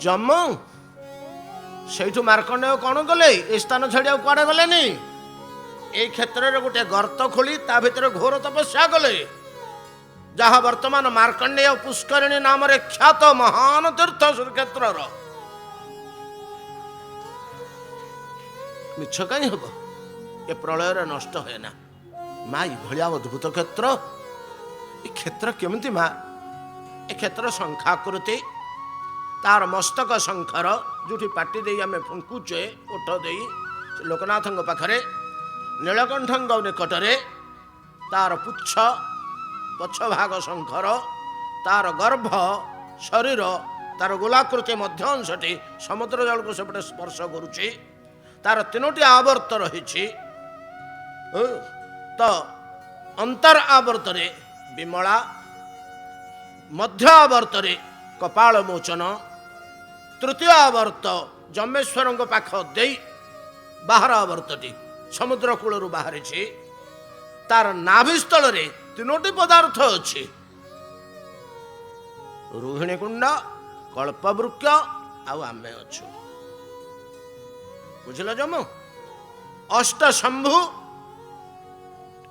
ଯମ ସେଇଠୁ ମାର୍କଣ୍ଡେୟ କ'ଣ କଲେ? ଏ ସ୍ଥାନ ଛାଡ଼ି ଆଉ କୁଆଡ଼େ ଗଲେନି। ଏଇ କ୍ଷେତ୍ରରେ ଗୋଟେ ଗର୍ତ୍ତ ଖୋଳି ତା ଭିତରେ ଘୋର ତପସ୍ୟା କଲେ, ଯାହା ବର୍ତ୍ତମାନ ମାର୍କଣ୍ଡେୟ ପୁଷ୍କରିଣୀ ନାମରେ ଖ୍ୟାତ ମହାନ ତୀର୍ଥ ଶ୍ରୀକ୍ଷେତ୍ରର। ମିଛ କାହିଁ ହବ? ଏ ପ୍ରଳୟରେ ନଷ୍ଟ ହୁଏ ନା। ମା ଏଭଳିଆ ଅଦ୍ଭୁତ କ୍ଷେତ୍ର। ଏ କ୍ଷେତ୍ର କେମିତି ମା? ଏ କ୍ଷେତ୍ର ଶଙ୍ଖାକୃତି, ତାର ମସ୍ତକ ଶଙ୍ଖର, ଯେଉଁଠି ପାଟି ଦେଇ ଆମେ ଫୁଙ୍କୁଛେ ଓଠ ଦେଇ ଲୋକନାଥଙ୍କ ପାଖରେ, ନୀଳକଣ୍ଠଙ୍କ ନିକଟରେ ତାର ପୁଚ୍ଛ ପଛ ଭାଗ ଶଙ୍ଖର, ତାର ଗର୍ଭ ଶରୀର, ତାର ଗୋଲାକୃତି ମଧ୍ୟ ଅଂଶଟି ସମୁଦ୍ର ଜଳକୁ ସେପଟେ ସ୍ପର୍ଶ କରୁଛି। ତାର 3ଟି ଆବର୍ତ୍ତ ରହିଛି। ତ ଅନ୍ତର ଆବର୍ତ୍ତରେ ବିମଳା, ମଧ୍ୟ ଆବର୍ତ୍ତରେ କପାଳ ମୋଚନ, ତୃତୀୟ ଆବର୍ତ୍ତ ଯମେଶ୍ୱରଙ୍କ ପାଖ ଦେଇ ବାହାର ଆବର୍ତ୍ତଟି ସମୁଦ୍ର କୂଳରୁ ବାହାରିଛି। ତାର ନାଭିସ୍ଥଳରେ 3ଟି ପଦାର୍ଥ ଅଛି, ରୋହିଣୀ କୁଣ୍ଡ, କଳ୍ପବୃକ୍ଷ ଆଉ ଆମେ ଅଛୁ। ବୁଝିଲ ଯମ? ଅଷ୍ଟଶମ୍ଭୁ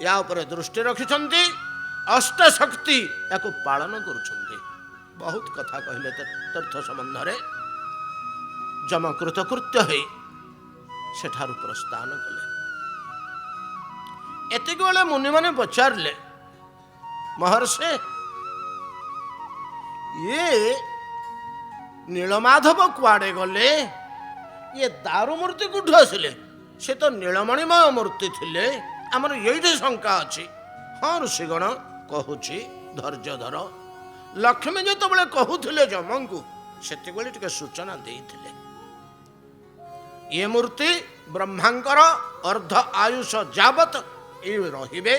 ୟା ଉପରେ ଦୃଷ୍ଟି ରଖିଛନ୍ତି, ଅଷ୍ଟଶକ୍ତି ୟାକୁ ପାଳନ କରୁଛନ୍ତି। ବହୁତ କଥା କହିଲେ ତୀର୍ଥ ସମ୍ବନ୍ଧରେ। ଯମ କୃତକୃତ୍ୟ ହେଇ ସେଠାରୁ ପ୍ରସ୍ଥାନ କଲେ। ଏତିକି ବେଳେ ମୁନିମାନେ ପଚାରିଲେ, ମହର୍ଷି ଇଏ ନୀଳମାଧବ କୁଆଡ଼େ ଗଲେ? ଇଏ ଦାରୁ ମୂର୍ତ୍ତି କୋଉଠୁ ଆସିଲେ? ସେ ତ ନୀଳମଣିମୟ ମୂର୍ତ୍ତି ଥିଲେ। ଆମର ଏଇଠି ଶଙ୍କା ଅଛି। ହଁ ଋଷିଗଣ, କହୁଛି ଧୈର୍ଯ୍ୟ ଧର। ଲକ୍ଷ୍ମୀ ଯେତେବେଳେ କହୁଥିଲେ ଯମଙ୍କୁ, ସେତେବେଳେ ଟିକେ ସୂଚନା ଦେଇଥିଲେ। ଇଏ ମୂର୍ତ୍ତି ବ୍ରହ୍ମାଙ୍କର ଅର୍ଦ୍ଧ ଆୟୁଷ ଯାବତ ଏ ରହିବେ।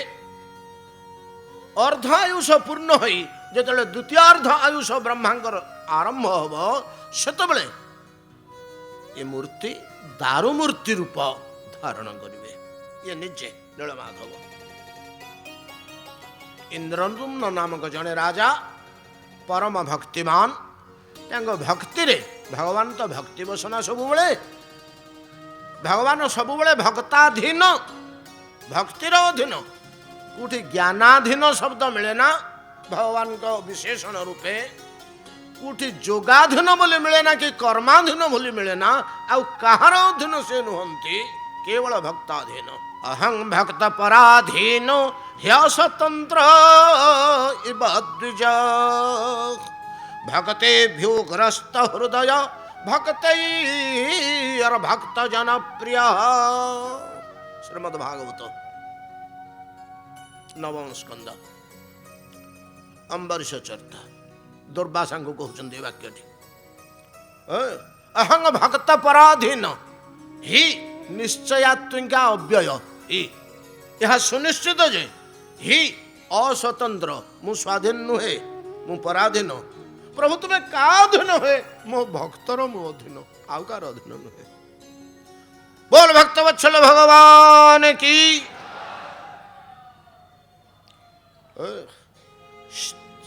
ଅର୍ଦ୍ଧ ଆୟୁଷ ପୂର୍ଣ୍ଣ ହୋଇ ଯେତେବେଳେ ଦ୍ୱିତୀୟାର୍ଦ୍ଧ ଆୟୁଷ ବ୍ରହ୍ମାଙ୍କର ଆରମ୍ଭ ହବ, ସେତେବେଳେ ଏ ମୂର୍ତ୍ତି ଦାରୁ ମୂର୍ତ୍ତି ରୂପ ଧାରଣ କରିବେ। ଇଏ ନିଜେ ନୀଳମାଧବ। ଇନ୍ଦ୍ରଦ୍ୟୁମ୍ନ ନାମକ ଜଣେ ରାଜା, ପରମ ଭକ୍ତିମାନ। ତାଙ୍କ ଭକ୍ତିରେ ଭଗବାନ ତ ଭକ୍ତି ବସନା ସବୁବେଳେ। ଭଗବାନ ସବୁବେଳେ ଭକ୍ତାଧୀନ, ଭକ୍ତିର ଅଧୀନ। କୋଉଠି ଜ୍ଞାନାଧୀନ ଶବ୍ଦ ମିଳେ ନା ଭଗବାନଙ୍କ ବିଶେଷଣ ରୂପେ। କୋଉଠି ଯୋଗାଧୀନ ବୋଲି ମିଳେ ନା, କି କର୍ମାଧୀନ ବୋଲି ମିଳେ ନା। ଆଉ କାହାର ଅଧୀନ ସେ ନୁହନ୍ତି, କେବଳ ଭକ୍ତାଧୀନ। ଅହଂ ଭକ୍ତ ପରାଧୀନ ହ୍ୟସ୍ୱତନ୍ତ୍ର ଇବ ଦ୍ୱିଜ ଭକ୍ତେଭ୍ୟୁଗ୍ରସ୍ତ ହୃଦୟ ଭକ୍ତୈର ଭକ୍ତ ଜନପ୍ରିୟ। ଶ୍ରୀମଦ୍ ଭାଗବତ ନବମ ସ୍କନ୍ଧ ଅମ୍ବରୀଶ ଚରିତ। ଦୁର୍ବାସାଙ୍କୁ କହୁଛନ୍ତି ଏ ବାକ୍ୟଟି। ଅହଂ ଭକ୍ତ ପରାଧୀନ ହି ନିଶ୍ଚୟାତ୍ମିକା ଅବ୍ୟୟ ହି। ଏହା ସୁନିଶ୍ଚିତ ଯେ ହି ଅସ୍ୱତନ୍ତ୍ର, ମୁଁ ସ୍ୱାଧୀନ ନୁହେଁ, ମୁଁ ପରାଧୀନ। ପ୍ରଭୁ ତୁମେ କାହା ଅଧୀନ ହୁଏ? ମୋ ଭକ୍ତର ମୁଁ ଅଧୀନ, ଆଉ କାହାର ଅଧୀନ ନୁହେଁ। ବୋଲ ଭକ୍ତ ବତ୍ସଲ ଭଗବାନ କି।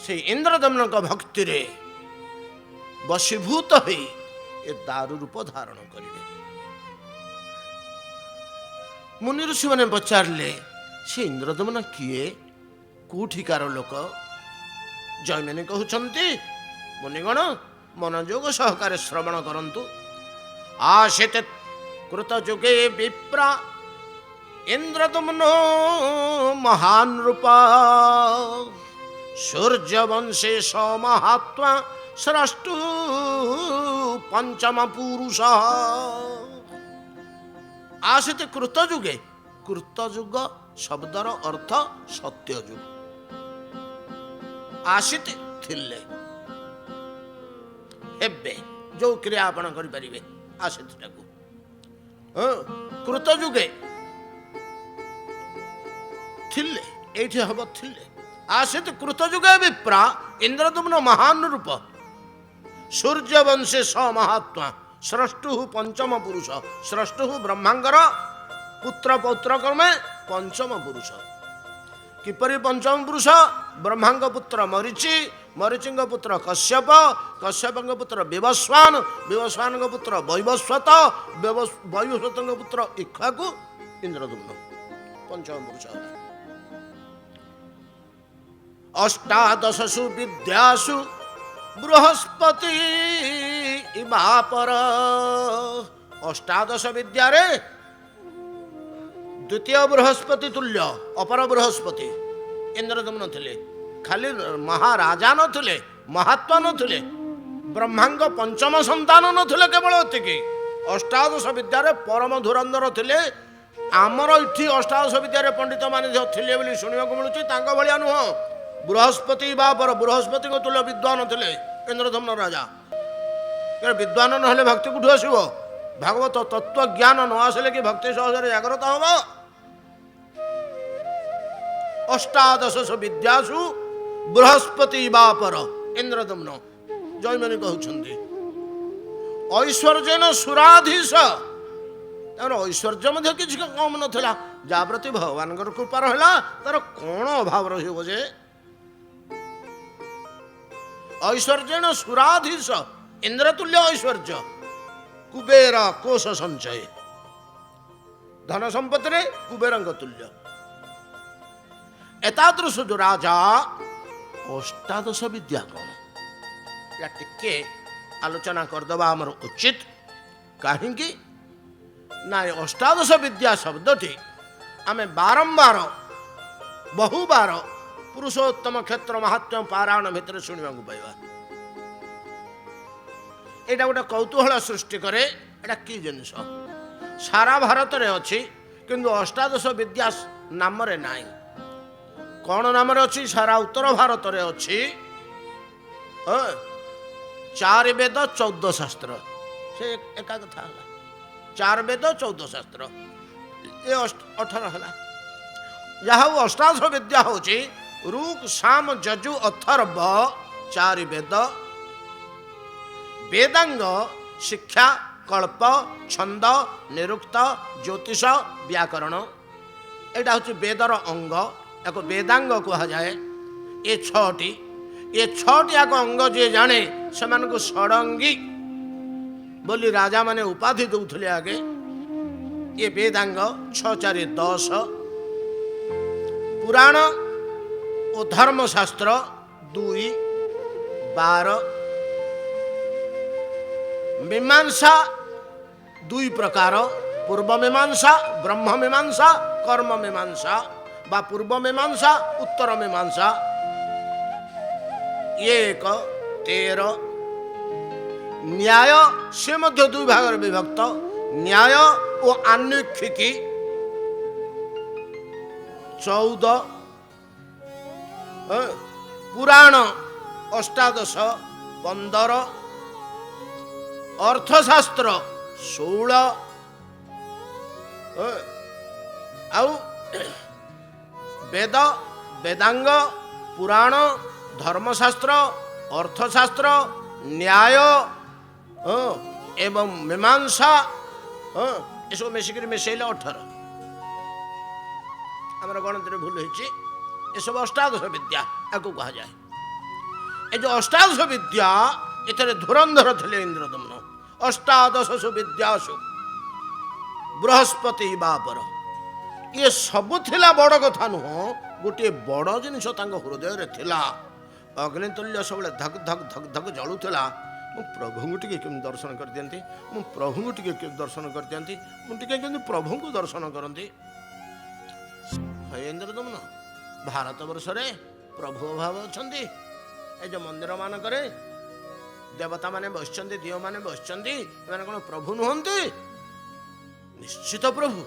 ସେ ଇନ୍ଦ୍ରଦମ୍ନଙ୍କ ଭକ୍ତିରେ ବଶୀଭୂତ ହୋଇ ଏ ଦାରୁ ରୂପ ଧାରଣ କରିବେ। ମୁନି ଋଷିମାନେ ପଚାରିଲେ, ସେ ଇନ୍ଦ୍ରଦମ୍ନ କିଏ? କୋଉଠିକାର ଲୋକ? ଜୈମିନୀ କହୁଛନ୍ତି, ମୁନିଗଣ ମନୋଯୋଗ ସହକାରେ ଶ୍ରବଣ କରନ୍ତୁ। ଆଶିତେ କୃତ ଯୁଗେ ବିପ୍ରା ଇନ୍ଦ୍ରଦମ୍ନ ମହାନ ରୂପ ସୂର୍ଯ୍ୟବଂଶେ ସମହାତ୍ମା ସ୍ରଷ୍ଟୁ ପଞ୍ଚମ ପୁରୁଷ। ଆଶିତେ କୃତ ଯୁଗେ, କୃତ ଯୁଗ ଶବ୍ଦର ଅର୍ଥ ସତ୍ୟ ଯୁଗ। ଆଶିତେ ଥିଲେ, ଏବେ ଯୋଉ କ୍ରିୟା ଆପଣ କରିପାରିବେ ଆଶିତଟାକୁ। କୃତ ଯୁଗେ ଥିଲେ, ଏଇଠି ହବ ଥିଲେ। ଆଶିତ କୃତ ଯୁଗେ ବିପ୍ରା ଇନ୍ଦ୍ରଦମ୍ନ ମହାନ ରୂପ ସୂର୍ଯ୍ୟବଂଶେ ସମହାତ୍ମା ସ୍ରଷ୍ଟୁ ପଞ୍ଚମ ପୁରୁଷ। ସ୍ରଷ୍ଟୁ ବ୍ରହ୍ମାଙ୍କର ପୁତ୍ର ପୌତ୍ର କ୍ରମେ ପଞ୍ଚମ ପୁରୁଷ। କିପରି ପଞ୍ଚମ ପୁରୁଷ? ବ୍ରହ୍ମାଙ୍କ ପୁତ୍ର ମରିଚି, ମରିଚିଙ୍କ ପୁତ୍ର କଶ୍ୟପ, କଶ୍ୟପଙ୍କ ପୁତ୍ର ବିବସ୍ୱାନ, ବିବସ୍ୱାନଙ୍କ ପୁତ୍ର ବୈବସ୍ୱତ, ବୈବସ୍ୱତଙ୍କ ପୁତ୍ର ଇକ୍ଷ୍ୱାକୁ, ଇନ୍ଦ୍ରଦ୍ୟୁମ୍ନ। ପଞ୍ଚମ ପୁରୁଷ। ଅଷ୍ଟାଦଶସୁ ବିଦ୍ୟାସୁ ବୃହସ୍ପତି ଇବାପର। ଅଷ୍ଟାଦଶ ବିଦ୍ୟାରେ ଦ୍ୱିତୀୟ ବୃହସ୍ପତି ତୁଲ୍ୟ ଅପର ବୃହସ୍ପତି ଇନ୍ଦ୍ରଦ୍ୟୁମ୍ନ ଥିଲେ। ଖାଲି ମହାରାଜା ନଥିଲେ, ମହାତ୍ମା ନଥିଲେ, ବ୍ରହ୍ମାଙ୍କ ପଞ୍ଚମ ସନ୍ତାନ ନଥିଲେ। କେବଳ ଏତିକି, ଅଷ୍ଟାଦଶ ବିଦ୍ୟାରେ ପରମ ଧୁରନ୍ଧର ଥିଲେ। ଆମର ଏଠି ଅଷ୍ଟାଦଶ ବିଦ୍ୟାରେ ପଣ୍ଡିତ ମାନେ ଥିଲେ ବୋଲି ଶୁଣିବାକୁ ମିଳୁଛି, ତାଙ୍କ ଭଳିଆ ନୁହଁ। ବୃହସ୍ପତି ବା ପର ବୃହସ୍ପତିଙ୍କ ତୁଲ୍ୟ ବିଦ୍ୱାନ ଥିଲେ ଇନ୍ଦ୍ରଦ୍ୟୁମ୍ନ ରାଜା। ବିଦ୍ୱାନ ନହେଲେ ଭକ୍ତି କୋଠୁ ଆସିବ? ଭାଗବତ ତତ୍ତ୍ୱ ଜ୍ଞାନ ନ ଆସିଲେ କି ଭକ୍ତି ସହଜରେ ଜାଗ୍ରତ ହବ? ଅଷ୍ଟାଦଶ ବିଦ୍ୟାସୁ ବୃହସ୍ପତି ବା ପର ଇନ୍ଦ୍ରଦ୍ୟୁମ୍ନ। ଜୟମଣି କହୁଛନ୍ତି ଐଶ୍ୱର୍ଯ୍ୟନ ସୁରାଧୀଶ। ତାର ଐଶ୍ୱର୍ଯ୍ୟ ମଧ୍ୟ କିଛି କମ ନଥିଲା। ଯାହା ପ୍ରତି ଭଗବାନଙ୍କର କୃପା ରହିଲା, ତାର କଣ ଅଭାବ ରହିବ ଯେ? ଐଶ୍ୱର୍ଯ୍ୟନ ସୁରାଧୀଶ, ଇନ୍ଦ୍ରତୁଲ୍ୟ ଐଶ୍ୱର୍ଯ୍ୟ, କୁବେର କୋଶ ସଞ୍ଚୟ, ଧନ ସମ୍ପତ୍ତିରେ କୁବେରଙ୍କ ତୁଲ୍ୟ। ଏତାଦୃଶ ଯୋଉ ରାଜା, ଅଷ୍ଟାଦଶ ବିଦ୍ୟା କଣ ଏହା ଟିକେ ଆଲୋଚନା କରିଦେବା ଆମର ଉଚିତ। କାହିଁକି ନା ଅଷ୍ଟାଦଶ ବିଦ୍ୟା ଶବ୍ଦଟି ଆମେ ବାରମ୍ବାର ବହୁବାର ପୁରୁଷୋତ୍ତମ କ୍ଷେତ୍ର ମାହାତ୍ମ୍ୟ ପାରାୟଣ ଭିତରେ ଶୁଣିବାକୁ ପାଇବା। ଏଇଟା ଗୋଟେ କୌତୁହଳ ସୃଷ୍ଟି କରେ। ଏଇଟା କି ଜିନିଷ? ସାରା ଭାରତରେ ଅଛି, କିନ୍ତୁ ଅଷ୍ଟାଦଶ ବିଦ୍ୟା ନାମରେ ନାହିଁ। କଣ ନାମରେ ଅଛି? ସାରା ଉତ୍ତର ଭାରତରେ ଅଛି 4 ବେଦ 14 ଶାସ୍ତ୍ର। ସେ ଏକା କଥା ହେଲା, 4 ବେଦ 14 ଶାସ୍ତ୍ର, ଏ 18 ହେଲା। ଯାହା ହଉ ଅଷ୍ଟାଦଶ ବିଦ୍ୟା ହଉଛି ଋକ୍ ସାମ ଯଜୁ ଅଥର୍ବ 4 ବେଦ, ବେଦାଙ୍ଗ ଶିକ୍ଷା, କଳ୍ପ, ଛନ୍ଦ, ନିରୁକ୍ତ, ଜ୍ୟୋତିଷ, ବ୍ୟାକରଣ। ଏଇଟା ହଉଛି ବେଦର ଅଙ୍ଗ, ୟାକୁ ବେଦାଙ୍ଗ କୁହାଯାଏ। ଏ 6ଟି ଯାକ ଅଙ୍ଗ ଯିଏ ଜାଣେ ସେମାନଙ୍କୁ ଷଡ଼ଙ୍ଗୀ ବୋଲି ରାଜାମାନେ ଉପାଧି ଦେଉଥିଲେ ଆଗେ। ଏ ବେଦାଙ୍ଗ 6 4 10, ପୁରାଣ ଓ ଧର୍ମଶାସ୍ତ୍ର 2 12, ମୀମାଂସା 2 ପ୍ରକାର, ପୂର୍ବ ମୀମାଂସା, ବ୍ରହ୍ମ ମୀମାଂସା, କର୍ମ ମୀମାଂସା ବା ପୂର୍ବ ମୀମାଂସା, ଉତ୍ତର ମୀମାଂସା 1 13, ନ୍ୟାୟ ସେ ମଧ୍ୟ 2 ଭାଗରେ ବିଭକ୍ତ, ନ୍ୟାୟ ଓ ଆନ୍ୱୀକ୍ଷିକି 14, ପୁରାଣ ଅଷ୍ଟାଦଶ 15, ଅର୍ଥଶାସ୍ତ୍ର 16, ଆଉ ବେଦ, ବେଦାଙ୍ଗ, ପୁରାଣ, ଧର୍ମଶାସ୍ତ୍ର, ଅର୍ଥଶାସ୍ତ୍ର, ନ୍ୟାୟ ଏବଂ ମୀମାଂସା ଏସବୁ ମିଶିକିରି ମିଶେଇଲେ 18। ଆମର ଗଣତିରେ ଭୁଲ ହେଇଛି। ଏସବୁ ଅଷ୍ଟାଦଶ ବିଦ୍ୟା ୟାକୁ କୁହାଯାଏ। ଏ ଯେଉଁ ଅଷ୍ଟାଦଶ ବିଦ୍ୟା, ଏଥିରେ ଧୁରନ୍ଧର ଥିଲେ ଇନ୍ଦ୍ରଦ୍ୟୁମ୍ନ। ଅଷ୍ଟାଦଶସୁ ବିଦ୍ୟାସୁ ବୃହସ୍ପତି ବାପର। ଇଏ ସବୁ ଥିଲା ବଡ଼ କଥା ନୁହଁ, ଗୋଟିଏ ବଡ଼ ଜିନିଷ ତାଙ୍କ ହୃଦୟରେ ଥିଲା। ଅଗ୍ନିତୁଲ୍ୟ ସବୁବେଳେ ଧକ୍ ଧକ୍ ଧକ୍ ଧକ୍ ଜଳୁଥିଲା। ମୁଁ ପ୍ରଭୁଙ୍କୁ ଟିକେ କେମିତି ଦର୍ଶନ କରିଦିଅନ୍ତି, ମୁଁ ପ୍ରଭୁଙ୍କୁ ଟିକେ କେମିତି ଦର୍ଶନ କରିଦିଅନ୍ତି, ମୁଁ ଟିକେ କେମିତି ପ୍ରଭୁଙ୍କୁ ଦର୍ଶନ କରନ୍ତି। ଇନ୍ଦ୍ରଦ୍ୟୁମ୍ନ ଭାରତ ବର୍ଷରେ ପ୍ରଭୁ ଅଭାବ ଅଛନ୍ତି? ଏ ଯେଉଁ ମନ୍ଦିର ମାନଙ୍କରେ ଦେବତାମାନେ ବସିଛନ୍ତି, ଦିଅମାନେ ବସିଛନ୍ତି, ଏମାନେ କ'ଣ ପ୍ରଭୁ ନୁହନ୍ତି? ନିଶ୍ଚିତ ପ୍ରଭୁ,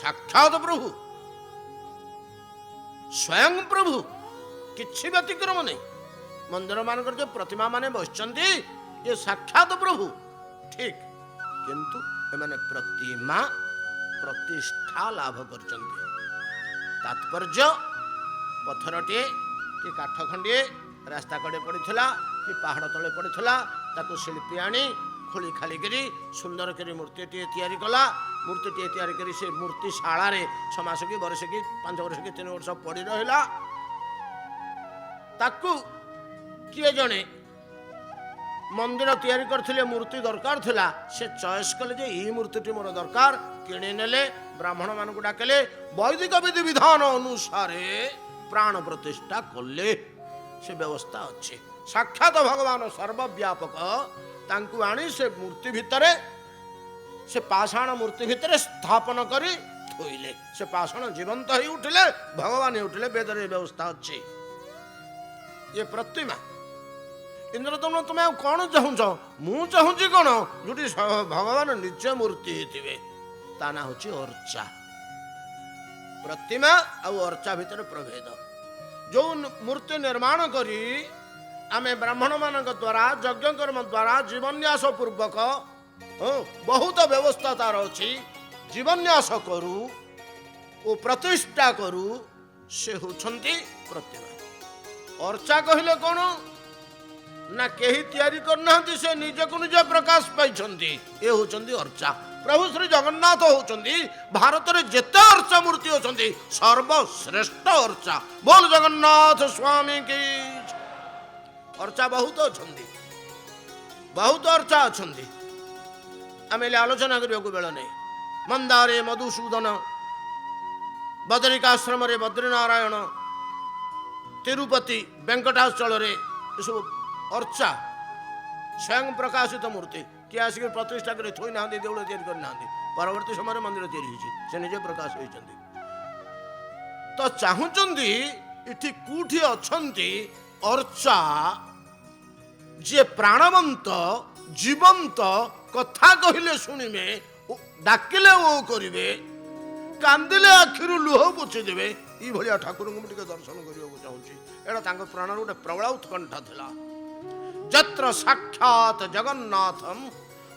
ସାକ୍ଷାତ ପ୍ରଭୁ, ସ୍ୱୟଂ ପ୍ରଭୁ, କିଛି ବ୍ୟତିକ୍ରମ ନାହିଁ। ମନ୍ଦିର ମାନଙ୍କର ଯେଉଁ ପ୍ରତିମା ମାନେ ବସିଛନ୍ତି, ଏ ସାକ୍ଷାତ ପ୍ରଭୁ ଠିକ, କିନ୍ତୁ ଏମାନେ ପ୍ରତିମା ପ୍ରତିଷ୍ଠା ଲାଭ କରିଛନ୍ତି। ତାତ୍ପର୍ଯ୍ୟ ପଥରଟିଏ କି କାଠ ଖଣ୍ଡିଏ ରାସ୍ତା କଡ଼େ ପଡ଼ିଥିଲା କି ପାହାଡ଼ ତଳେ ପଡ଼ିଥିଲା, ତାକୁ ଶିଳ୍ପୀ ଆଣି ଖୋଳି ଖାଳିକିରି ସୁନ୍ଦର କରି ମୂର୍ତ୍ତିଟିଏ ତିଆରି କଲା। ମୂର୍ତ୍ତିଟିଏ ତିଆରି କରି ସେ ମୂର୍ତ୍ତି ଶାଳାରେ 6 ମାସ କି ବର୍ଷ କି 5 ବର୍ଷ କି 3 ବର୍ଷ ପଡ଼ି ରହିଲା। ତାକୁ किए जड़े मंदिर तैयारी करथिले मूर्ति दरकार थिला से चॉइस कले जे ई मूर्तिटी मोर दरकार किणी नेले ब्राह्मण मान को डाकले वैदिक विधि विधान अनुसार प्राण प्रतिष्ठा कले से व्यवस्था अच्छे साक्षात भगवान सर्वव्यापक तांकु आनी से मूर्ति भितरे से पाषाण मूर्ति भितरे स्थापन करी थोइले से पाषाण जीवंत ही उठिले भगवान ही उठिले वेदरे व्यवस्था अच्छे ये प्रतिमा इंद्रदम्न तुम कौन चाहूच मु चाहूँगी कौन जो भगवान निज मूर्ति थे ता ना हूँ अर्चा प्रतिमा आउ अर्चा भितर प्रभेद जो मूर्ति निर्माण करी आमे ब्राह्मण मान द्वारा यज्ञ कर्म द्वारा जीवन्यास पूर्वक बहुत व्यवस्था तार अच्छी जीवन्यास करू ओ प्रतिष्ठा करू से होछंती प्रतिमा अर्चा कहले कौन ना कहीं तैयारी करना से निजक निज प्रकाश पाई ये होचंदी अर्चा प्रभु श्री जगन्नाथ होचंदी भारत रे जेते अर्चा मूर्ति होचंदी सर्वश्रेष्ठ अर्चा बोल जगन्नाथ स्वामी की अर्चा बहुत अछंदी बहुत अर्चा अछंदी आमे आलोचना करिया को बेला नहीं मंदारे मधुसूदन बदरिकाश्रम रे बद्रीनारायण तिरुपति वेंकटाचल रे सब अर्चा स्वयं प्रकाशित मूर्ति किए आसिक प्रतिष्ठा कर थोई ना देउल तैयारी करना परवर्ती समय मंदिर तैयारी से निजे प्रकाश होती तो चाहूँगी इठी कूठी अच्छी अर्चा जे प्राणवंत जीवंत कथा कहले शुणिबे डाकिले वो करिवे कांदिले आखिरु लुह पोछि देबे ई भलिया ठाकुर को टिके दर्शन करियो चाहूँगी एटा तांको प्राण गोटे प्रबल उत्कंठा थिला जत्र साक्षात जगन्नाथम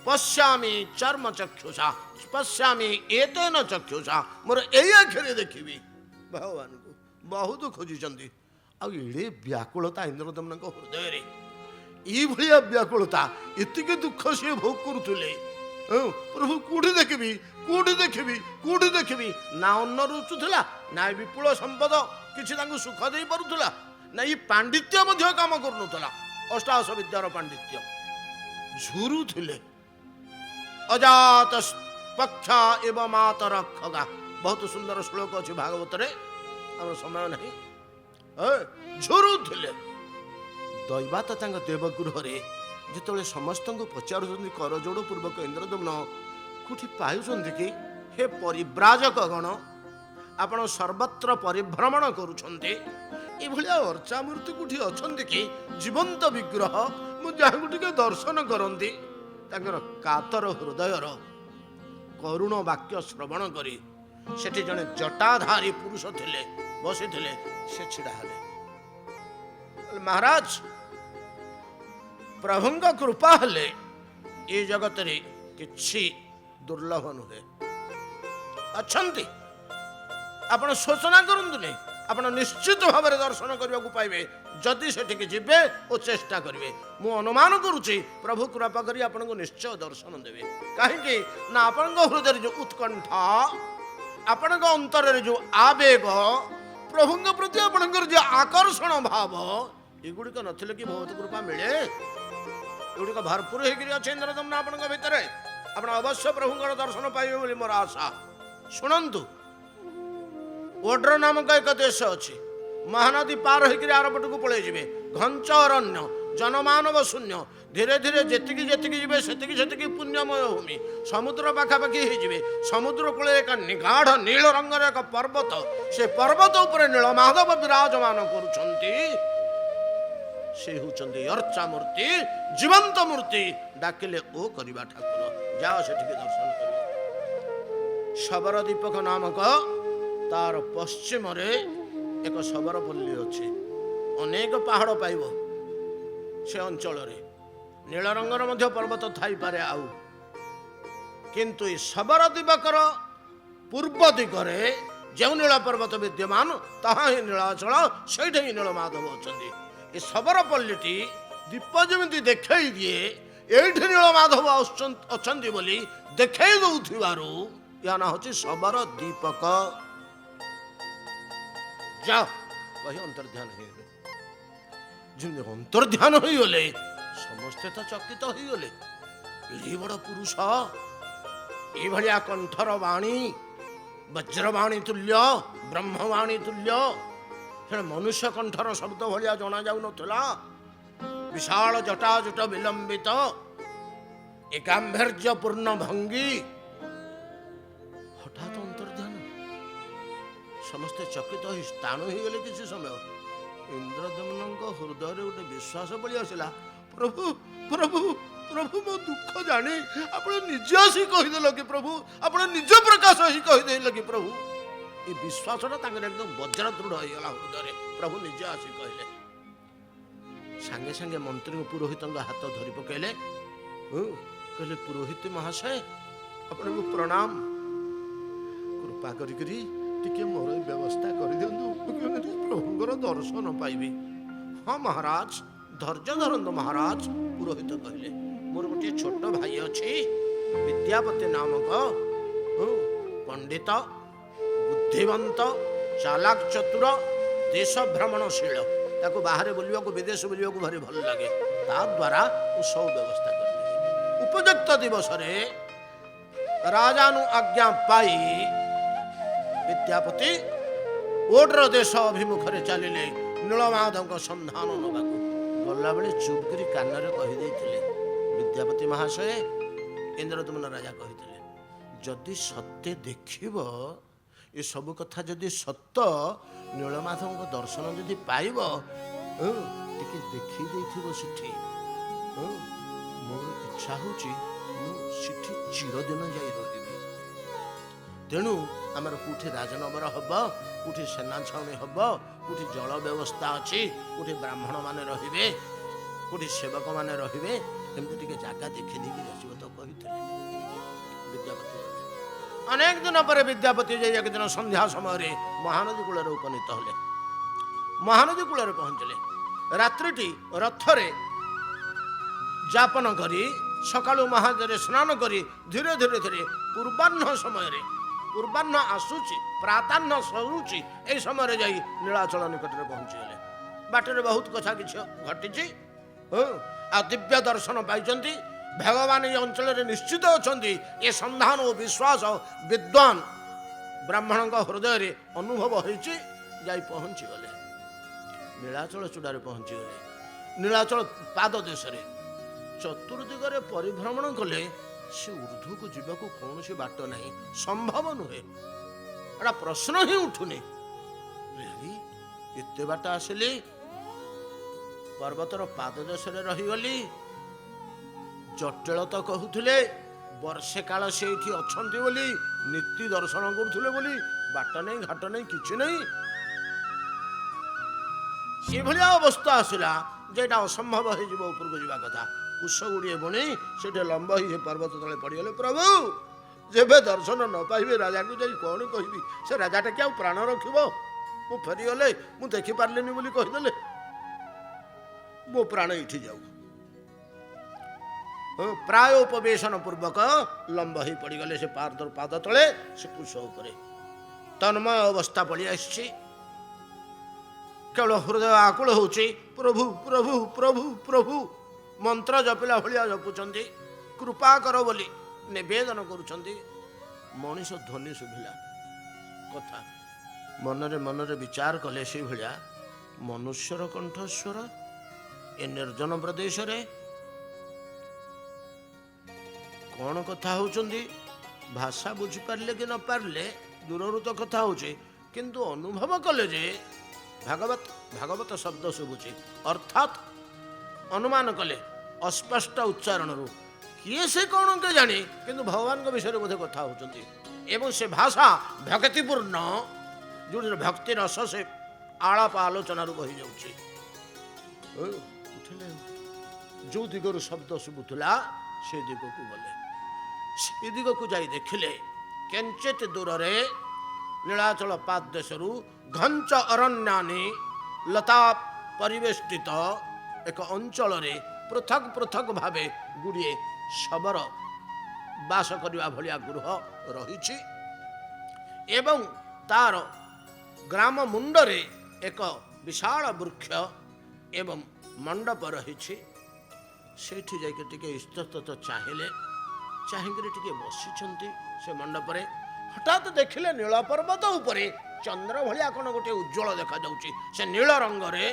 पश्यामी चर्म चक्षुषा पश्यामी एतेन चक्षुषा मोर एई आखिरे देखिबी भगवान को बहुत खोजिचंदी आ एड़े व्याकुलता इंद्रदम्न को हृदय रे ई भलिया व्याकुलता एतिके दुख से भोग करुथुले प्रभु कोठी देखिबी कोठी देखिबी ना अन्न रुचुथला ना विपुल संपद किछि तांको सुख देई परुथला ना ई पांडित्य मध्य काम करनुथला अष्टादश विद्यार पांडित्य झुरु थिले अजात पक्षा एवं मातर खगा बहुत सुंदर श्लोक अच्छे भागवत रे आम समय नहीं झुरु थिले दैवात देवगृह रे जिते समस्त को पचार कर जोड़ पूर्वक इंद्रदम्न कोठी पाउछंती कि हे परिव्राजक गण आपण सर्वत्र परिभ्रमण करुछंती एभलिया अर्चा मूर्ति कोठी अछंती कि जीवंत विग्रह मु जाहु टिके दर्शन करंती तांकर कातर हृदयर करुण वाक्य श्रवण करी सेठी जने जटाधारी पुरुष थिले बसी थिले से छिड़ा हले महाराज प्रभुंग कृपा हले ए जगत रे किछि दुर्लभ नुहे अछंती आपण सूचना करंतु नहीं आपण निश्चित भाव में दर्शन करने को पाइबे जदि सेठिक जीवे और चेष्टा करेंगे मु अनुमान करुच्ची प्रभु कृपा करी आपन को निश्चय दर्शन देवे कहीं ना आपण हृदय जो उत्कंठा आपण अंतर जो आवेग प्रभु प्रति आपणकर जो आकर्षण भाव एगुड़िक नथिले कि बहुत कृपा मिले एगुड़िक भरपूर होकर इंद्रदम्न आपण भितर आप अवश्य प्रभुଙ୍କର दर्शन पाइबे बोली मोर आशा शुणु ओड्र नामक एक देश अच्छी महानदी पार होकर आरपट को पलि जाए घंच अरण्य जनमानव शून्य धीरे धीरे जेतिकी जेतिकी जीवे सेतिकी सेतिकी पुण्यमय भूमि समुद्र पाखापाखि हो समुद्र कूल एक निगाढ़ नील रंगर एक पर्वत से पर्वत उपर नीलमाधव विराजमान करुछंती से होचंती अर्चा मूर्ति जीवंत मूर्ति डाकिले ओ करिबा ठाकुर जाओ सेठिके दर्शन करियो शबर दीपक नामक तार पश्चिम रे एक शबरपल्ली अच्छे अनेक पहाड़ पाइब से अंचल रे नील रंगर मध्य पर्वत थाई पारे आउ किंतु ये शबर दिवकर पूर्व दिगरे जो नील पर्वत विद्यमान ताहा ही नीलाचल से नीलमाधव अच्छा ये शबरपल्ली दीप जमी देखई दिए ये नीलमाधव अच्छा बोली देखई दौथिबारु या ना हूँ शबर दीपक जाओ कही अंतर्ध्यान ଯେମିତି ଅନ୍ତର୍ଧ୍ୟାନ ହୋଇଗଲେ ସମସ୍ତେ ତ ଚକିତ ହୋଇଗଲେ। ଏଡ଼େ ବଡ଼ ପୁରୁଷ, ଏଭଳିଆ କଣ୍ଠର ବାଣୀ, ବଜ୍ରବାଣୀ ତୁଲ୍ୟ, ବ୍ରହ୍ମବାଣୀ ତୁଲ୍ୟ, ସେ ମନୁଷ୍ୟ କଣ୍ଠର ଶବ୍ଦ ଭଳିଆ ଜଣା ଯାଉନଥିଲା। ବିଶାଳ ଜଟାଜୁଟ ବିଲମ୍ବିତ, ଏକାମ୍ଭର୍ଯ୍ୟପୂର୍ଣ୍ଣ ଭଙ୍ଗୀ, ହଠାତ୍ ଅନ୍ତର୍ଧ୍ୟାନ। ସମସ୍ତେ ଚକିତ ହୋଇ ସ୍ଥାଣୁ ହୋଇଗଲେ। କିଛି ସମୟ ଇନ୍ଦ୍ରଦମନଙ୍କ ହୃଦୟରେ ଗୋଟେ ବିଶ୍ୱାସ ପଳି ଆସିଲା। ପ୍ରଭୁ ପ୍ରଭୁ ପ୍ରଭୁ, ମୋ ଦୁଃଖ ଜାଣି ଆପଣ ନିଜେ ଆସି କହିଦେଲ କି ପ୍ରଭୁ, ଆପଣ ନିଜ ପ୍ରକାଶ ହେଇ କହିଦେଲେ କି ପ୍ରଭୁ। ଏ ବିଶ୍ୱାସଟା ତାଙ୍କର ଏକଦମ ବଜ୍ର ଦୃଢ଼ ହେଇଗଲା ହୃଦୟରେ। ପ୍ରଭୁ ନିଜେ ଆସି କହିଲେ। ସାଙ୍ଗେ ସାଙ୍ଗେ ମନ୍ତ୍ରୀ ପୁରୋହିତଙ୍କ ହାତ ଧରି ପକାଇଲେ। କହିଲେ, ପୁରୋହିତ ମହାଶୟ, ଆପଣଙ୍କୁ ପ୍ରଣାମ। କୃପା କରିକିରି ଟିକେ ମୋର ଏ ବ୍ୟବସ୍ଥା କରିଦିଅନ୍ତୁ, କେମିତି ପ୍ରଭୁଙ୍କର ଦର୍ଶନ ପାଇବି। ହଁ ମହାରାଜ, ଧୈର୍ଯ୍ୟ ଧରନ୍ତୁ ମହାରାଜ। ପୁରୋହିତ କହିଲେ, ମୋର ଗୋଟିଏ ଛୋଟ ଭାଇ ଅଛି, ବିଦ୍ୟାପତି ନାମକ, ପଣ୍ଡିତ, ବୁଦ୍ଧିବନ୍ତ, ଚାଲାକ ଚତୁର, ଦେଶ ଭ୍ରମଣଶୀଳ। ତାକୁ ବାହାରେ ବୁଲିବାକୁ, ବିଦେଶ ବୁଲିବାକୁ ଭାରି ଭଲ ଲାଗେ। ତା ଦ୍ୱାରା ମୁଁ ସବୁ ବ୍ୟବସ୍ଥା କରିବି। ଉପଯୁକ୍ତ ଦିବସରେ ରାଜାନୁ ଆଜ୍ଞା ପାଇ ବିଦ୍ୟାପତି ଓଡ୍ର ଦେଶ ଅଭିମୁଖରେ ଚାଲିଲେ ନୀଳମାଧବଙ୍କ ସନ୍ଧାନ ନେବାକୁ। ଗଲାବେଳେ ଚୁପ୍ କରି କାନରେ କହିଦେଇଥିଲେ, ବିଦ୍ୟାପତି ମହାଶୟ, ଇନ୍ଦ୍ରଦମନ ରାଜା କହିଥିଲେ, ଯଦି ସତ୍ୟ ଦେଖିବ, ଏସବୁ କଥା ଯଦି ସତ, ନୀଳମାଧବଙ୍କ ଦର୍ଶନ ଯଦି ପାଇବ, ଟିକେ ଦେଖି ଦେଇଥିବ ସେଠି। ମୋର ଇଚ୍ଛା ହେଉଛି ମୁଁ ସେଠି ଚିରଦିନ ଯାଇ ରହିବି। ତେଣୁ ଆମର କୋଉଠି ରାଜନଗର ହବ, କୋଉଠି ସେନା ଛାଉଣୀ ହବ, କୋଉଠି ଜଳ ବ୍ୟବସ୍ଥା ଅଛି, କୋଉଠି ବ୍ରାହ୍ମଣ ମାନେ ରହିବେ, କୋଉଠି ସେବକ ମାନେ ରହିବେ, ଏମିତି ଟିକେ ଜାଗା ଦେଖି ଦେଇକି ଆସିବ ତ କହିଥିଲେ। ବିଦ୍ୟାପତି ଅନେକ ଦିନ ପରେ ବିଦ୍ୟାପତି ଯାଇ ଏକ ଦିନ ସନ୍ଧ୍ୟା ସମୟରେ ମହାନଦୀ କୂଳରେ ଉପନୀତ ହେଲେ। ମହାନଦୀ କୂଳରେ ପହଞ୍ଚିଲେ। ରାତ୍ରିଟି ରଥରେ ଯାପନ କରି ସକାଳୁ ମହାନଦୀରେ ସ୍ନାନ କରି ଧୀରେ ଧୀରେ ଧୀରେ ପୂର୍ବାହ୍ନ ସମୟରେ, ପୂର୍ବାହ୍ନ ଆସୁଛି, ପ୍ରାତାହ୍ନ ସରୁଛି, ଏହି ସମୟରେ ଯାଇ ନୀଳାଚଳ ନିକଟରେ ପହଞ୍ଚିଗଲେ। ବାଟରେ ବହୁତ କଥା କିଛି ଘଟିଛି। ଆଉ ଦିବ୍ୟ ଦର୍ଶନ ପାଇଛନ୍ତି। ଭଗବାନ ଏ ଅଞ୍ଚଳରେ ନିଶ୍ଚିତ ଅଛନ୍ତି, ଏ ସନ୍ଧାନ ଓ ବିଶ୍ୱାସ ବିଦ୍ୱାନ ବ୍ରାହ୍ମଣଙ୍କ ହୃଦୟରେ ଅନୁଭବ ହୋଇଛି। ଯାଇ ପହଞ୍ଚିଗଲେ, ନୀଳାଚଳ ଚୂଡ଼ାରେ ପହଞ୍ଚିଗଲେ। ନୀଳାଚଳ ପାଦ ଦେଶରେ ଚତୁର୍ଦିଗରେ ପରିଭ୍ରମଣ କଲେ, ସେ ଉର୍ଦ୍ଧ୍ୱକୁ ଯିବାକୁ କୌଣସି ବାଟ ନାହିଁ, ସମ୍ଭବ ନୁହେଁ। ଏଟା ପ୍ରଶ୍ନ ହିଁ ଉଠୁନି। ଏତେ ବାଟ ଆସିଲି, ପର୍ବତର ପାଦ ଦେଶରେ ରହିଗଲି। ଜଟିଳ ତ କହୁଥିଲେ, ବର୍ଷେ କାଳ ସେ ଏଠି ଅଛନ୍ତି ବୋଲି, ନୀତି ଦର୍ଶନ କରୁଥିଲେ ବୋଲି, ବାଟ ନାହିଁ, ଘାଟ ନାହିଁ, କିଛି ନାହିଁ। ଏଭଳିଆ ଅବସ୍ଥା ଆସିଲା ଯେ ଏଟା ଅସମ୍ଭବ ହେଇଯିବ, ଉପରକୁ ଯିବା କଥା। କୁଶ ଗୁଡ଼ିଏ ବୁଣି ସେଠି ଲମ୍ବ ହେଇ ପର୍ବତ ତଳେ ପଡ଼ିଗଲେ। ପ୍ରଭୁ, ଯେବେ ଦର୍ଶନ ନ ପାଇବେ ରାଜାକୁ ଯାଇ କ'ଣ କହିବି? ସେ ରାଜାଟା କି ଆଉ ପ୍ରାଣ ରଖିବ? ମୁଁ ଫେରିଗଲେ, ମୁଁ ଦେଖିପାରିଲିନି ବୋଲି କହିଦେଲେ, ମୋ ପ୍ରାଣ ଏଇଠି ଯାଉ। ପ୍ରାୟ ଉପବେଶନ ପୂର୍ବକ ଲମ୍ବ ହେଇ ପଡ଼ିଗଲେ ସେ ପାଦ ତଳେ, ସେ କୁଶ ଉପରେ। ତନ୍ମୟ ଅବସ୍ଥା ପଳେଇ ଆସିଛି। କେବଳ ହୃଦୟ ଆକୁଳ ହେଉଛି, ପ୍ରଭୁ ପ୍ରଭୁ ପ୍ରଭୁ ପ୍ରଭୁ। ମନ୍ତ୍ର ଜପିଲା ଭଳିଆ ଜପୁଛନ୍ତି, କୃପା କର ବୋଲି ନିବେଦନ କରୁଛନ୍ତି। ମଣିଷ ଧ୍ୱନି ଶୁଭିଲା କଥା, ମନରେ ମନରେ ବିଚାର କଲେ, ସେଇଭଳିଆ ମନୁଷ୍ୟର କଣ୍ଠସ୍ୱର ଏ ନିର୍ଜନ ପ୍ରଦେଶରେ କ'ଣ କଥା ହେଉଛନ୍ତି? ଭାଷା ବୁଝିପାରିଲେ କି ନ ପାରିଲେ ଦୂରରୁ ତ କଥା ହେଉଛି, କିନ୍ତୁ ଅନୁଭବ କଲେ ଯେ ଭାଗବତ ଶବ୍ଦ ଶୁଭୁଛି, ଅର୍ଥାତ୍ ଅନୁମାନ କଲେ ଅସ୍ପଷ୍ଟ ଉଚ୍ଚାରଣରୁ କିଏ ସେ କ'ଣ କେଜାଣି, କିନ୍ତୁ ଭଗବାନଙ୍କ ବିଷୟରେ ବୋଧେ କଥା ହେଉଛନ୍ତି। ଏବଂ ସେ ଭାଷା ଭକ୍ତିପୂର୍ଣ୍ଣ, ଯେଉଁଠି ଭକ୍ତି ରସ ସେ ଆଳାପ ଆଲୋଚନାରୁ ବହିଯାଉଛି। ଉଠିଲେ, ଯେଉଁ ଦିଗରୁ ଶବ୍ଦ ଶୁଭୁଥିଲା ସେ ଦିଗକୁ ଗଲେ। ସେ ଦିଗକୁ ଯାଇ ଦେଖିଲେ, କେଞ୍ଚିତ ଦୂରରେ ନୀଳାଚଳ ପାଦ ଦେଶରୁ ଘଞ୍ଚ ଅରଣ୍ୟାନି ଲତା ପରିବେଷ୍ଟିତ ଏକ ଅଞ୍ଚଳରେ ପୃଥକ ପୃଥକ ଭାବେ ଗୁଡ଼ିଏ ଶବର ବାସ କରିବା ଭଳିଆ ଗୃହ ରହିଛି। ଏବଂ ତାର ଗ୍ରାମ ମୁଣ୍ଡରେ ଏକ ବିଶାଳ ବୃକ୍ଷ ଏବଂ ମଣ୍ଡପ ରହିଛି, ସେଇଠି ଯାଇକି ଟିକେ ଇସ୍ତତ ଚାହିଁଲେ, ଚାହିଁକିରି ଟିକେ ବସିଛନ୍ତି ସେ ମଣ୍ଡପରେ। ହଠାତ୍ ଦେଖିଲେ ନୀଳ ପର୍ବତ ଉପରେ ଚନ୍ଦ୍ର ଭଳିଆ କ'ଣ ଗୋଟିଏ ଉଜ୍ଜଳ ଦେଖାଯାଉଛି। ସେ ନୀଳ ରଙ୍ଗରେ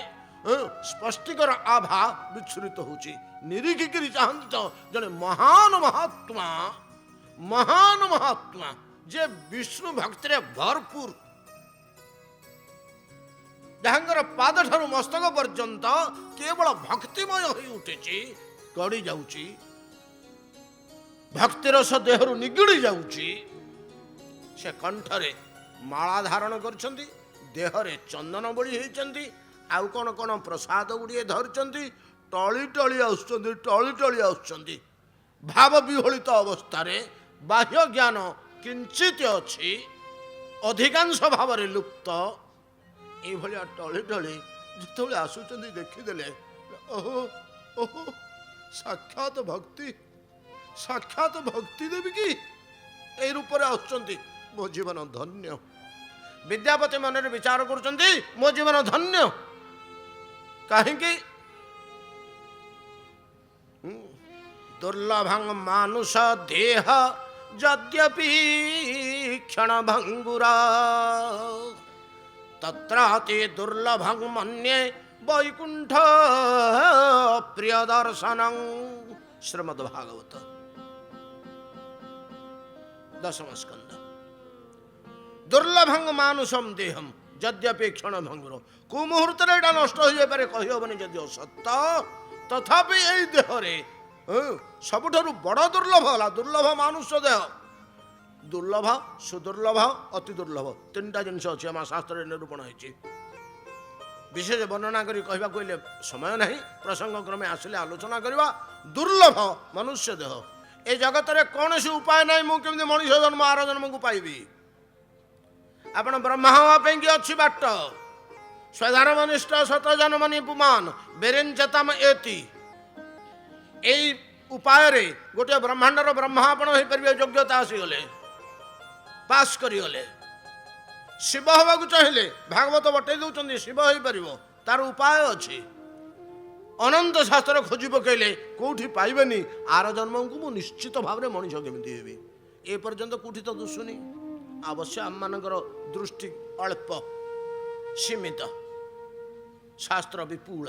ସ୍ପଷ୍ଟିକର ଆଭା ବିଚ୍ଛୁରିତ ହେଉଛି। ନିରୀକ୍ଷିକିରି ଚାହାନ୍ତି ତ ଜଣେ ମହାନ ମହାତ୍ମା ଯେ ବିଷ୍ଣୁ ଭକ୍ତିରେ ଭରପୁର, ଯାହାଙ୍କର ପାଦଠାରୁ ମସ୍ତକ ପର୍ଯ୍ୟନ୍ତ କେବଳ ଭକ୍ତିମୟ ହୋଇ ଉଠିଛି, ଗଡ଼ି ଯାଉଛି, ଭକ୍ତିରସ ଦେହରୁ ନିଗିଡ଼ି ଯାଉଛି। ସେ କଣ୍ଠରେ ମାଳା ଧାରଣ କରିଛନ୍ତି, ଦେହରେ ଚନ୍ଦନ ବୋଳି ହେଇଛନ୍ତି, ଆଉ କ'ଣ କ'ଣ ପ୍ରସାଦ ଗୁଡ଼ିଏ ଧରିଛନ୍ତି। ଟଳି ଟଳି ଆସୁଛନ୍ତି। ଭାବ ବିହଳିତ ଅବସ୍ଥାରେ ବାହ୍ୟ ଜ୍ଞାନ କିଞ୍ଚିତ ଅଛି, ଅଧିକାଂଶ ଭାବରେ ଲୁପ୍ତ। ଏଇଭଳିଆ ଟଳି ଯେତେବେଳେ ଆସୁଛନ୍ତି ଦେଖିଦେଲେ, ଓହୋ ଓହୋ, ସାକ୍ଷାତ ଭକ୍ତି ଦେବି କି ଏଇ ରୂପରେ ଆସୁଛନ୍ତି। ମୋ ଜୀବନ ଧନ୍ୟ। ବିଦ୍ୟାପତି ମନରେ ବିଚାର କରୁଛନ୍ତି, ମୋ ଜୀବନ ଧନ୍ୟ। କାହିଁକି? ଦୁର୍ଲଭଂ ମାନୁଷ ଦେହ ଯଦ୍ୟପି କ୍ଷଣ ଭଙ୍ଗୁରା, ତତ୍ରାତି ଦୁର୍ଲଭଂ ମନ୍ୟେ ବୈକୁଣ୍ଠ ପ୍ରିୟ ଦର୍ଶନଂ। ଶ୍ରୀମଦ୍ ଭାଗବତ 10ମ ସ୍କନ୍ଧ। ଦୁର୍ଲଭଂ ମାନୁଷಂ ଦେହಂ ଯଦ୍ୟପି କ୍ଷଣ ଭଙ୍ଗୁର। କୋଉ ମୁହୂର୍ତ୍ତରେ ଏଇଟା ନଷ୍ଟ ହୋଇଯାଇପାରେ କହିହେବନି ଯଦିଓ ସତ, ତଥାପି ଏଇ ଦେହରେ ସବୁଠାରୁ ବଡ଼ ଦୁର୍ଲଭ ହେଲା ଦୁର୍ଲଭ ମାନୁଷ ଦେହ। ଦୁର୍ଲଭ, ସୁଦୁର୍ଲଭ, ଅତି ଦୁର୍ଲଭ, ତିନିଟା ଜିନିଷ ଅଛି ଆମ ଶାସ୍ତ୍ରରେ ନିରୂପଣ ହେଇଛି। ବିଶେଷ ବର୍ଣ୍ଣନା କରି କହିବାକୁ ହେଲେ ସମୟ ନାହିଁ, ପ୍ରସଙ୍ଗ କ୍ରମେ ଆସିଲେ ଆଲୋଚନା କରିବା। ଦୁର୍ଲଭ ମନୁଷ୍ୟ ଦେହ। ଏ ଜଗତରେ କୌଣସି ଉପାୟ ନାହିଁ ମୁଁ କେମିତି ମଣିଷ ଜନ୍ମ ଆର ଜନ୍ମକୁ ପାଇବି। ଆପଣ ବ୍ରହ୍ମା ହେବା ପାଇଁକି ଅଛି ବାଟ। ସ୍ୱଧର୍ମନିଷ୍ଠ ଶତ ଜନ୍ମନି ପୁମାନ ବେରେଞ୍ଚତାମ ଏତି। ଏଇ ଉପାୟରେ ଗୋଟିଏ ବ୍ରହ୍ମାଣ୍ଡର ବ୍ରହ୍ମା ଆପଣ ହେଇପାରିବେ, ଯୋଗ୍ୟତା ଆସିଗଲେ, ପାସ୍ କରିଗଲେ। ଶିବ ହେବାକୁ ଚାହିଁଲେ ଭାଗବତ ବଟେଇ ଦେଉଛନ୍ତି, ଶିବ ହେଇପାରିବ, ତାର ଉପାୟ ଅଛି। ଅନନ୍ତ ଶାସ୍ତ୍ର ଖୋଜି ପକେଇଲେ କୋଉଠି ପାଇବେନି ଆର ଜନ୍ମକୁ ମୁଁ ନିଶ୍ଚିତ ଭାବରେ ମଣିଷ କେମିତି ହେବି। ଏ ପର୍ଯ୍ୟନ୍ତ କୋଉଠି ତ ଦୁଶୁନି। ଅବଶ୍ୟ ଆମମାନଙ୍କର ଦୃଷ୍ଟି ଅଳ୍ପ ସୀମିତ, ଶାସ୍ତ୍ର ବିପୁଳ।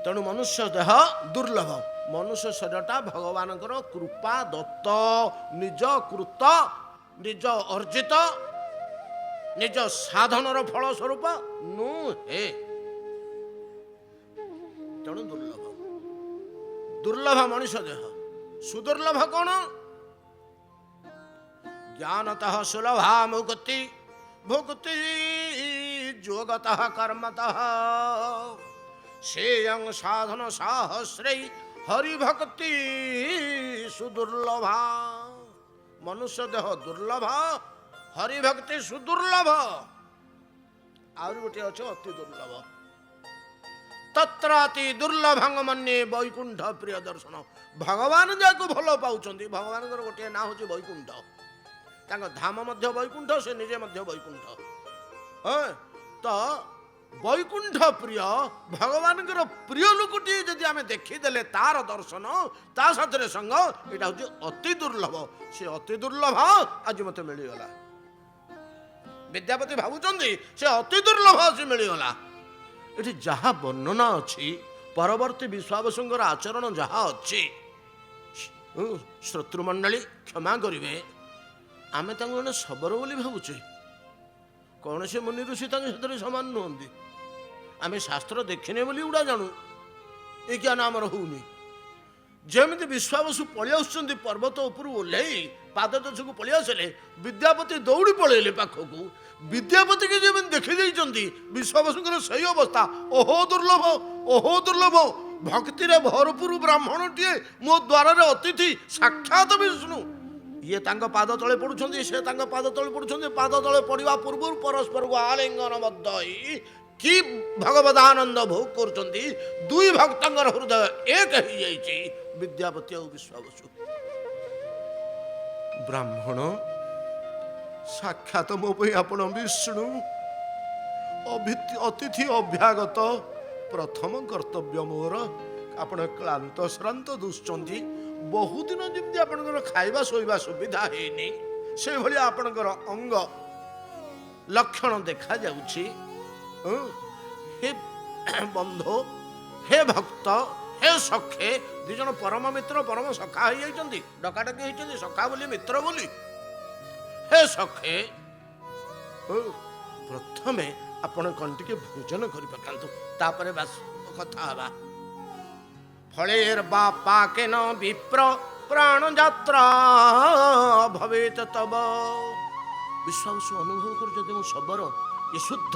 ତେଣୁ ମନୁଷ୍ୟ ଦେହ ଦୁର୍ଲଭ। ମନୁଷ୍ୟ ଶରୀରଟା ଭଗବାନଙ୍କର କୃପା ଦତ୍ତ, ନିଜ କୃତ, ନିଜ ଅର୍ଜିତ, ନିଜ ସାଧନର ଫଳ ସ୍ୱରୂପ ନୁହେଁ। ତେଣୁ ଦୁର୍ଲଭ ମଣିଷ ଦେହ। ସୁଦୁର୍ଲଭ କ'ଣ? ଜ୍ଞାନତଃ ସୁଲଭା ମୁକ୍ତି ଭୁକ୍ତି ଯୋଗତଃ କର୍ମତଃ ସେୟଂ ସାଧନ ସାହସ୍ରୈ ହରିଭକ୍ତି ସୁଦୁର୍ଲଭା। ମନୁଷ୍ୟ ଦେହ ଦୁର୍ଲଭ, ହରିଭକ୍ତି ସୁଦୁର୍ଲଭ। ଆହୁରି ଗୋଟିଏ ଅଛି ଅତି ଦୁର୍ଲଭ। ତତ୍ରାତି ଦୁର୍ଲଭଂ ମନ୍ୟେ ବୈକୁଣ୍ଠ ପ୍ରିୟ ଦର୍ଶନ। ଭଗବାନ ଯାହାକୁ ଭଲ ପାଉଛନ୍ତି, ଭଗବାନଙ୍କର ଗୋଟିଏ ନାଁ ହେଉଛି ବୈକୁଣ୍ଠ। ତାଙ୍କ ଧାମ ମଧ୍ୟ ବୈକୁଣ୍ଠ, ସେ ନିଜେ ମଧ୍ୟ ବୈକୁଣ୍ଠ। ତ ବୈକୁଣ୍ଠ ପ୍ରିୟ ଭଗବାନଙ୍କର ପ୍ରିୟ ଲୋକଟିଏ ଯଦି ଆମେ ଦେଖିଦେଲେ ତାର ଦର୍ଶନ, ତା ସାଥିରେ ସଙ୍ଗ, ଏଇଟା ହେଉଛି ଅତି ଦୁର୍ଲଭ। ସେ ଅତି ଦୁର୍ଲଭ ଆଜି ମତେ ମିଳିଗଲା। ବିଦ୍ୟାପତି ଭାବୁଛନ୍ତି ସେ ଅତି ଦୁର୍ଲଭ ଆଜି ମିଳିଗଲା। ଏଠି ଯାହା ବର୍ଣ୍ଣନା ଅଛି, ପରବର୍ତ୍ତୀ ବିଶ୍ୱାବସୁଙ୍କର ଆଚରଣ ଯାହା ଅଛି, ଶ୍ରୋତୃମଣ୍ଡଳୀ କ୍ଷମା କରିବେ, ଆମେ ତାଙ୍କୁ ଜଣେ ଶବର ବୋଲି ଭାବୁଛେ। କୌଣସି ମୁନି ଋଷି ତାଙ୍କ ସେଥିରେ ସମାନ ନୁହନ୍ତି। ଆମେ ଶାସ୍ତ୍ର ଦେଖିନେ ବୋଲି ଗୁଡ଼ା ଜାଣୁ, ଏ ଜ୍ଞାନ ଆମର ହଉନି। ଯେମିତି ବିଶ୍ୱାବସୁ ପଳେଇ ଆସୁଛନ୍ତି ପର୍ବତ ଉପରୁ ଓହ୍ଲେଇ ପାଦ ଦେଶକୁ ପଳେଇ ଆସିଲେ, ବିଦ୍ୟାପତି ଦୌଡ଼ି ପଳେଇଲେ ପାଖକୁ। ବିଦ୍ୟାପତିକି ଯେମିତି ଦେଖିଦେଇଛନ୍ତି, ବିଶ୍ୱାବସୁଙ୍କର ସେଇ ଅବସ୍ଥା। ଓହୋ ଦୁର୍ଲଭ, ଓହୋ ଦୁର୍ଲଭ, ଭକ୍ତିରେ ଭରପୁର ବ୍ରାହ୍ମଣଟିଏ ମୋ ଦ୍ୱାରରେ ଅତିଥି, ସାକ୍ଷାତ ବିଷ୍ଣୁ। ଇଏ ତାଙ୍କ ପାଦ ତଳେ ପଡୁଛନ୍ତି, ସେ ତାଙ୍କ ପାଦ ତଳେ ପଡୁଛନ୍ତି। ପାଦ ତଳେ ପଡ଼ିବା ପୂର୍ବରୁ ପରସ୍ପରକୁ ଆଲିଙ୍ଗନବଦ୍ଧ ହୋଇ କି ଭଗବଦାନନ୍ଦ ଭୋଗ କରୁଛନ୍ତି। ଦୁଇ ଭକ୍ତଙ୍କର ହୃଦୟ ଏକ ହେଇଯାଇଛି, ବିଦ୍ୟାପତି ଆଉ ବିଶ୍ୱାବସୁ। ବ୍ରାହ୍ମଣ, ସାକ୍ଷାତ ମୋ ପାଇଁ ଆପଣ ବିଷ୍ଣୁ, ଅତିଥି ଅଭ୍ୟାଗତ, ପ୍ରଥମ କର୍ତ୍ତବ୍ୟ ମୋର ଆପଣ କ୍ଳାନ୍ତ ଶ୍ରାନ୍ତ ଦୁଶୁଛନ୍ତି ବହୁଦିନ ଯେମିତି ଆପଣଙ୍କର ଖାଇବା ଶୋଇବା ସୁବିଧା ହେଇନି ସେଇଭଳି ଆପଣଙ୍କର ଅଙ୍ଗ ଲକ୍ଷଣ ଦେଖାଯାଉଛି। ହେ ବନ୍ଧୁ, ହେ ଭକ୍ତ, ହେ ସଖେ, ଦି ଜଣ ପରମ ମିତ୍ର ପରମ ସଖା ହେଇଯାଇଛନ୍ତି, ଡକାଡକି ହେଇଛନ୍ତି ସଖା ବୋଲି ମିତ୍ର ବୋଲି। ହେ ସଖେ, ପ୍ରଥମେ ଆପଣ କଣ ଟିକେ ଭୋଜନ କରି ପକାନ୍ତୁ, ତାପରେ ବାସ କଥା ହେବା। ଫଳେର ବା ପାକେନ ବିପ୍ର ପ୍ରାଣ ଯାତ୍ରା ଭବେତ ତବ। ବିଶ୍ୱାସ ଅନୁଭବ କରୁ ଯଦି ମୁଁ ଶବର ଏ ଶୁଦ୍ଧ